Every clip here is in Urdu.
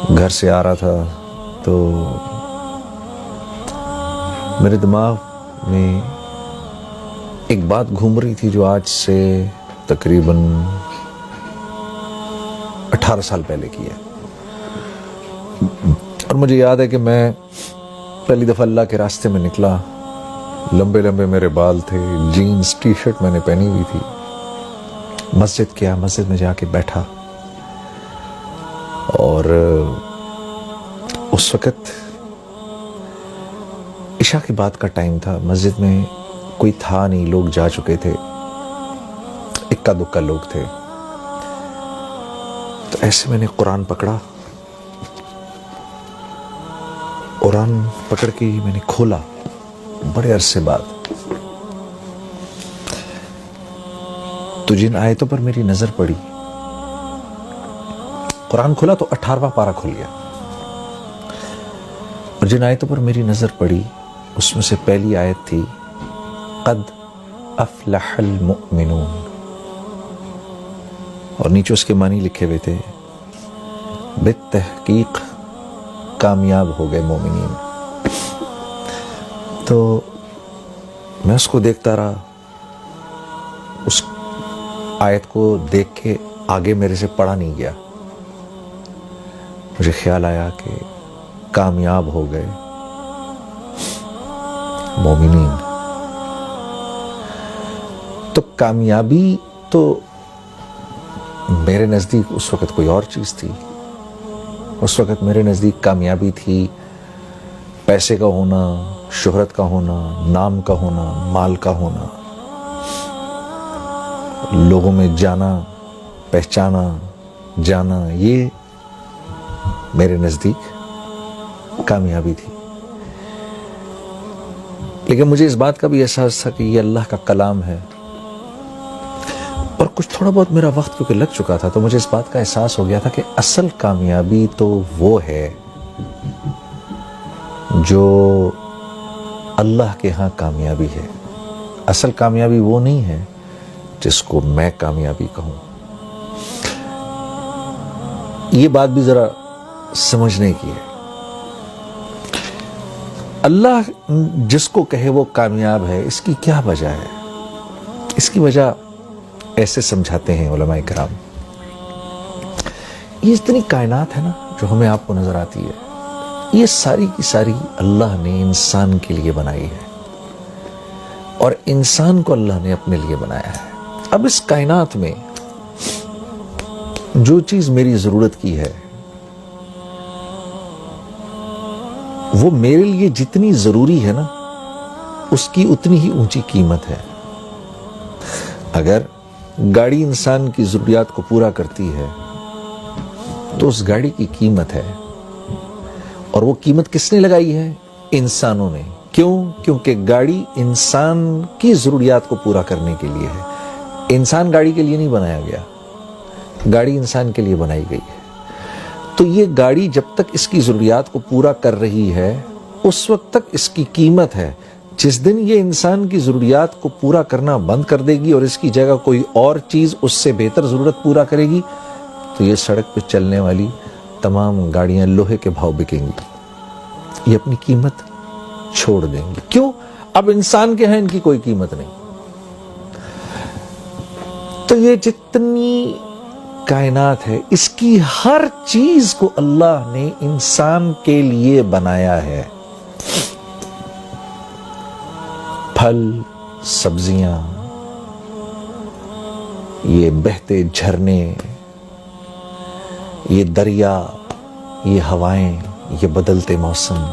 گھر سے آ رہا تھا تو میرے دماغ میں ایک بات گھوم رہی تھی جو آج سے تقریباً 18 سال پہلے کی ہے. اور مجھے یاد ہے کہ میں پہلی دفعہ اللہ کے راستے میں نکلا. لمبے لمبے میرے بال تھے, جینز ٹی شرٹ میں نے پہنی ہوئی تھی. مسجد میں جا کے بیٹھا اور اس وقت عشاء کے بعد کا ٹائم تھا. مسجد میں کوئی تھا نہیں, لوگ جا چکے تھے, اکا دکا لوگ تھے. تو ایسے میں نے قرآن پکڑا, قرآن پکڑ کے میں نے کھولا بڑے عرصے بعد. تو جن آیتوں پر میری نظر پڑی, قرآن کھولا تو 18واں پارہ کھل گیا, اور جن آیتوں پر میری نظر پڑی اس میں سے پہلی آیت تھی قد افلح المؤمنون, اور نیچے اس کے معنی لکھے ہوئے تھے بالتحقیق کامیاب ہو گئے مومنین. تو میں اس کو دیکھتا رہا, اس آیت کو دیکھ کے آگے میرے سے پڑھا نہیں گیا. مجھے خیال آیا کہ کامیاب ہو گئے مومنین. تو کامیابی تو میرے نزدیک اس وقت کوئی اور چیز تھی. اس وقت میرے نزدیک کامیابی تھی پیسے کا ہونا, شہرت کا ہونا, نام کا ہونا, مال کا ہونا, لوگوں میں جانا, پہچانا جانا. یہ میرے نزدیک کامیابی تھی. لیکن مجھے اس بات کا بھی احساس تھا کہ یہ اللہ کا کلام ہے, اور کچھ تھوڑا بہت میرا وقت کیونکہ لگ چکا تھا تو مجھے اس بات کا احساس ہو گیا تھا کہ اصل کامیابی تو وہ ہے جو اللہ کے ہاں کامیابی ہے. اصل کامیابی وہ نہیں ہے جس کو میں کامیابی کہوں. یہ بات بھی ذرا سمجھنے کی ہے. اللہ جس کو کہے وہ کامیاب ہے, اس کی کیا وجہ ہے؟ اس کی وجہ ایسے سمجھاتے ہیں علماء کرام. یہ اتنی کائنات ہے نا جو ہمیں آپ کو نظر آتی ہے, یہ ساری کی ساری اللہ نے انسان کے لیے بنائی ہے, اور انسان کو اللہ نے اپنے لیے بنایا ہے. اب اس کائنات میں جو چیز میری ضرورت کی ہے وہ میرے لیے جتنی ضروری ہے نا اس کی اتنی ہی اونچی قیمت ہے. اگر گاڑی انسان کی ضروریات کو پورا کرتی ہے تو اس گاڑی کی قیمت ہے, اور وہ قیمت کس نے لگائی ہے؟ انسانوں نے. کیوں؟ کیونکہ گاڑی انسان کی ضروریات کو پورا کرنے کے لیے ہے. انسان گاڑی کے لیے نہیں بنایا گیا, گاڑی انسان کے لیے بنائی گئی ہے. تو یہ گاڑی جب تک اس کی ضروریات کو پورا کر رہی ہے اس وقت تک اس کی قیمت ہے. جس دن یہ انسان کی ضروریات کو پورا کرنا بند کر دے گی اور اس کی جگہ کوئی اور چیز اس سے بہتر ضرورت پورا کرے گی تو یہ سڑک پہ چلنے والی تمام گاڑیاں لوہے کے بھاؤ بکیں گی, یہ اپنی قیمت چھوڑ دیں گی. کیوں؟ اب انسان کے ہیں ان کی کوئی قیمت نہیں. تو یہ جتنی کائنات ہے اس کی ہر چیز کو اللہ نے انسان کے لیے بنایا ہے. پھل, سبزیاں, یہ بہتے جھرنے, یہ دریا, یہ ہوائیں, یہ بدلتے موسم,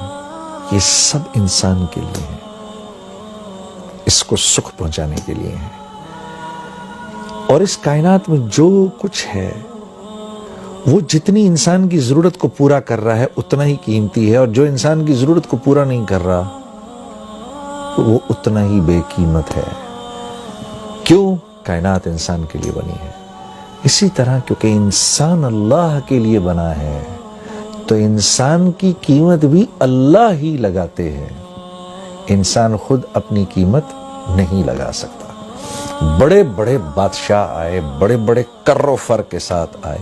یہ سب انسان کے لیے ہیں, اس کو سکھ پہنچانے کے لیے ہیں. اور اس کائنات میں جو کچھ ہے وہ جتنی انسان کی ضرورت کو پورا کر رہا ہے اتنا ہی قیمتی ہے, اور جو انسان کی ضرورت کو پورا نہیں کر رہا وہ اتنا ہی بے قیمت ہے. کیوں؟ کائنات انسان کے لیے بنی ہے. اسی طرح کیونکہ انسان اللہ کے لیے بنا ہے تو انسان کی قیمت بھی اللہ ہی لگاتے ہیں. انسان خود اپنی قیمت نہیں لگا سکتا. بڑے بڑے بادشاہ آئے، بڑے بڑے کر و فر کے ساتھ آئے.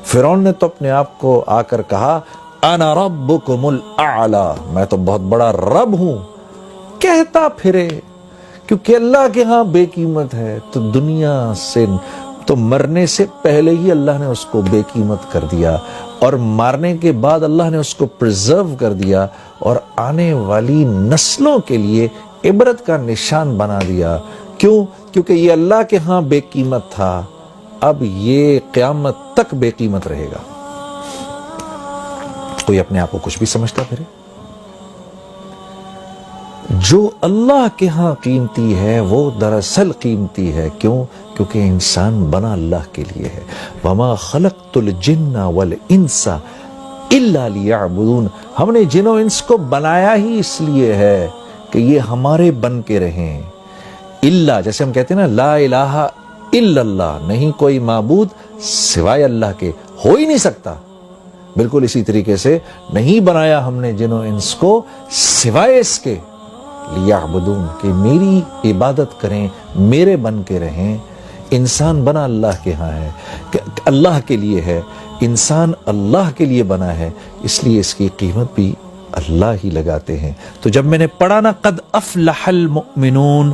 فرعون نے تو اپنے آپ کو آ کر کہا انا ربکم الاعلی، میں تو بہت بڑا رب ہوں. کہتا پھرے، کیونکہ اللہ کے ہاں بے قیمت ہے، تو دنیا سے تو مرنے سے پہلے ہی اللہ نے اس کو بے قیمت کر دیا، اور مارنے کے بعد اللہ نے اس کو پرزرو کر دیا، اور آنے والی نسلوں کے لیے عبرت کا نشان بنا دیا. کیوں؟ کیونکہ یہ اللہ کے ہاں بے قیمت تھا، اب یہ قیامت تک بے قیمت رہے گا. کوئی اپنے آپ کو کچھ بھی سمجھتا پھرے؟ جو اللہ کے ہاں قیمتی ہے وہ دراصل قیمتی ہے. کیوں؟ کیونکہ انسان بنا اللہ کے لیے ہے. وَمَا خَلَقْتُ الْجِنَّ وَالْإِنسَ إِلَّا لِيَعْبُدُونَ، ہم نے جن و انس کو بنایا ہی اس لیے ہے کہ یہ ہمارے بن کے رہیں. اللہ، جیسے ہم کہتے ہیں نا لا الہ الا اللہ، نہیں کوئی معبود سوائے اللہ کے، ہو ہی نہیں سکتا. بالکل اسی طریقے سے نہیں بنایا ہم نے جن و انس کو سوائے اس کے لیعبدون، کہ میری عبادت کریں، میرے بن کے رہیں. انسان بنا اللہ کے ہاں ہے، کہ اللہ کے لیے ہے. انسان اللہ کے لیے بنا ہے، اس لیے اس کی قیمت بھی اللہ ہی لگاتے ہیں. تو جب میں نے پڑھا نا قد افلح المؤمنون،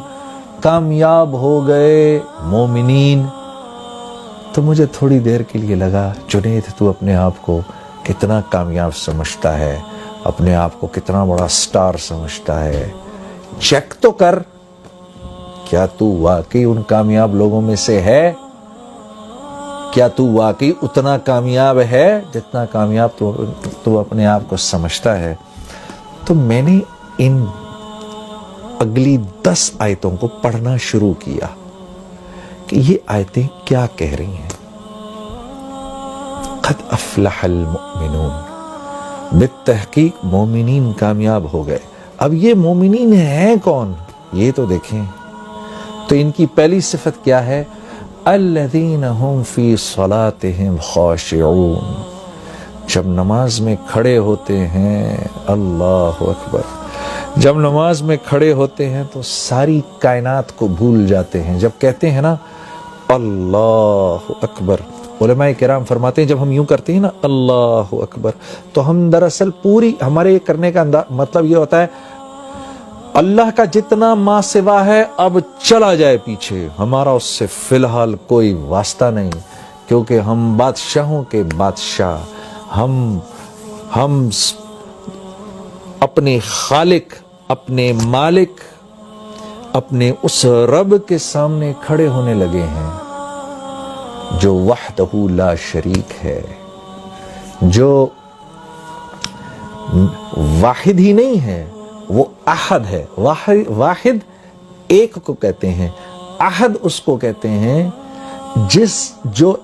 کامیاب ہو گئے مومنین، تو مجھے تھوڑی دیر کے لیے لگا جنید تو اپنے آپ کو کتنا کامیاب سمجھتا ہے، اپنے آپ کو کتنا بڑا سٹار سمجھتا ہے. چیک تو کر، کیا تو واقعی ان کامیاب لوگوں میں سے ہے؟ کیا تو واقعی اتنا کامیاب ہے جتنا کامیاب تو اپنے آپ کو سمجھتا ہے؟ تو میں نے ان اگلی 10 آیتوں کو پڑھنا شروع کیا کہ یہ آیتیں کیا کہہ رہی ہیں. قد افلح المؤمنون، بالتحقیق مومنین کامیاب ہو گئے. اب یہ مومنین ہیں کون؟ یہ تو دیکھیں. تو ان کی پہلی صفت کیا ہے؟ الذین هم فی صلاتهم خاشعون، جب نماز میں کھڑے ہوتے ہیں، اللہ اکبر، جب نماز میں کھڑے ہوتے ہیں تو ساری کائنات کو بھول جاتے ہیں. جب کہتے ہیں نا اللہ اکبر، علماء کرام فرماتے ہیں جب ہم یوں کرتے ہیں نا اللہ اکبر، تو ہم دراصل پوری ہمارے کرنے کا مطلب یہ ہوتا ہے اللہ کا جتنا ما سوا ہے اب چلا جائے پیچھے، ہمارا اس سے فی الحال کوئی واسطہ نہیں، کیونکہ ہم بادشاہوں کے بادشاہ، ہم اپنے خالق، اپنے مالک، اپنے اس رب کے سامنے کھڑے ہونے لگے ہیں جو وحدہ لا شریک ہے، جو واحد ہی نہیں ہے، وہ احد ہے. واحد ایک کو کہتے ہیں، احد اس کو کہتے ہیں جو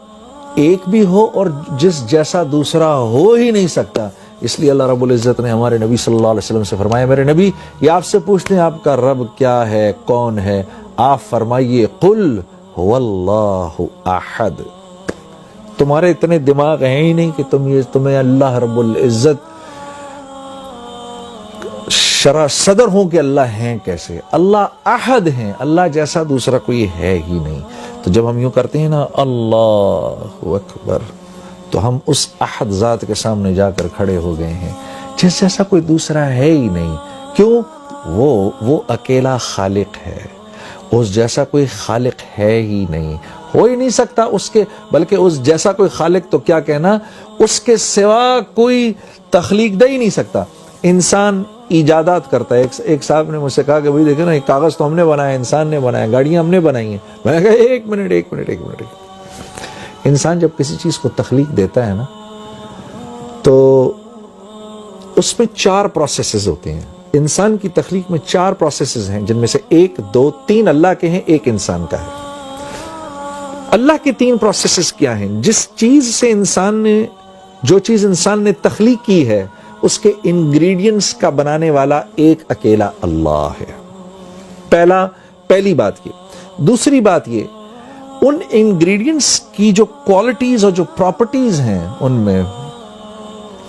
ایک بھی ہو اور جس جیسا دوسرا ہو ہی نہیں سکتا. اس لیے اللہ رب العزت نے ہمارے نبی صلی اللہ علیہ وسلم سے فرمایا، میرے نبی یہ آپ سے پوچھتے ہیں آپ کا رب کیا ہے، کون ہے؟ آپ فرمائیے قل هو اللہ احد. تمہارے اتنے دماغ ہیں ہی نہیں کہ تمہیں اللہ رب العزت شرح صدر ہوں کہ اللہ ہیں کیسے. اللہ احد ہیں، اللہ جیسا دوسرا کوئی ہے ہی نہیں. تو جب ہم یوں کرتے ہیں نا اللہ اکبر، تو ہم اس احد ذات کے سامنے جا کر کھڑے ہو گئے ہیں جس جیسا کوئی دوسرا ہے ہی نہیں. کیوں؟ وہ اکیلا خالق ہے، اس جیسا کوئی خالق ہے ہی نہیں، ہو ہی نہیں سکتا اس کے، بلکہ اس جیسا کوئی خالق تو کیا کہنا، اس کے سوا کوئی تخلیق دے ہی نہیں سکتا. انسان ایجادات کرتا ہے. ایک صاحب نے مجھ سے کہا کہ بھائی دیکھیں نا یہ کاغذ تو ہم نے بنایا، انسان نے بنایا، گاڑیاں ہم نے بنائی ہیں. میں نے کہا ایک منٹ. انسان جب کسی چیز کو تخلیق دیتا ہے نا تو اس میں 4 پروسیسز ہوتے ہیں. انسان کی تخلیق میں 4 پروسیسز ہیں، جن میں سے 1 2 3 اللہ کے ہیں، 1 انسان کا ہے. اللہ کی 3 پروسیسز کیا ہیں؟ جو چیز انسان نے تخلیق کی ہے اس کے انگریڈینٹس کا بنانے والا ایک اکیلا اللہ ہے. پہلی بات یہ. دوسری بات یہ، ان انگریڈینٹس کی جو کوالٹیز اور جو پراپرٹیز ہیں، ان میں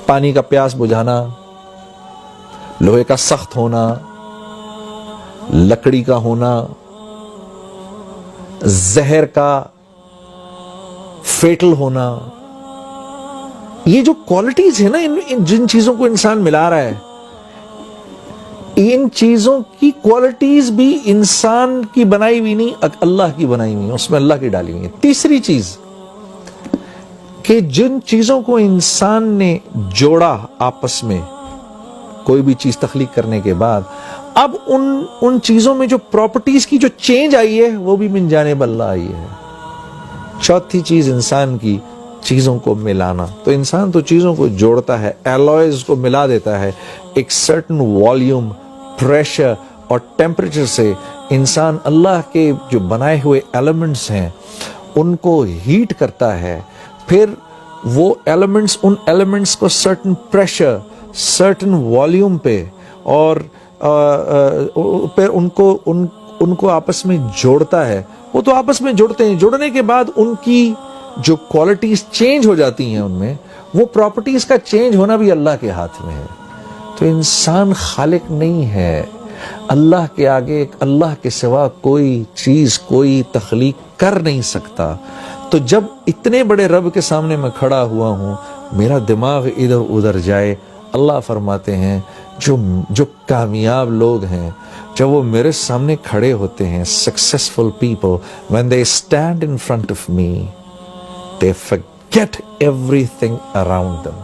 پانی کا پیاس بجھانا، لوہے کا سخت ہونا، لکڑی کا ہونا، زہر کا فیٹل ہونا، یہ جو کوالٹیز ہیں نا جن چیزوں کو انسان ملا رہا ہے، ان چیزوں کی کوالٹیز بھی انسان کی بنائی ہوئی نہیں، اللہ کی بنائی ہوئی، اس میں اللہ کی ڈالی ہوئی ہے۔ تیسری چیز کہ جن چیزوں کو انسان نے جوڑا آپس میں کوئی بھی چیز تخلیق کرنے کے بعد، اب ان چیزوں میں جو پراپرٹیز کی جو چینج آئی ہے وہ بھی من جانب اللہ آئی ہے۔ چوتھی چیز انسان کی چیزوں کو ملانا، تو انسان تو چیزوں کو جوڑتا ہے، ایلوائز کو ملا دیتا ہے، ایک سرٹن والیوم، پریشر اور ٹیمپریچر سے انسان اللہ کے جو بنائے ہوئے ایلیمنٹس ہیں ان کو ہیٹ کرتا ہے، پھر وہ ایلیمنٹس ان ایلیمنٹس کو سرٹن پریشر، سرٹن والیوم پہ اور پھر ان کو آپس میں جوڑتا ہے۔ وہ تو آپس میں جوڑتے ہیں، جوڑنے کے بعد ان کی جو کوالٹیز چینج ہو جاتی ہیں، ان میں وہ پراپرٹیز کا چینج ہونا بھی اللہ کے ہاتھ میں ہے۔ تو انسان خالق نہیں ہے، اللہ کے آگے ایک اللہ کے سوا کوئی چیز کوئی تخلیق کر نہیں سکتا۔ تو جب اتنے بڑے رب کے سامنے میں کھڑا ہوا ہوں، میرا دماغ ادھر ادھر جائے، اللہ فرماتے ہیں جو کامیاب لوگ ہیں، جب وہ میرے سامنے کھڑے ہوتے ہیں، successful people, when they stand in front of me, they forget everything around them.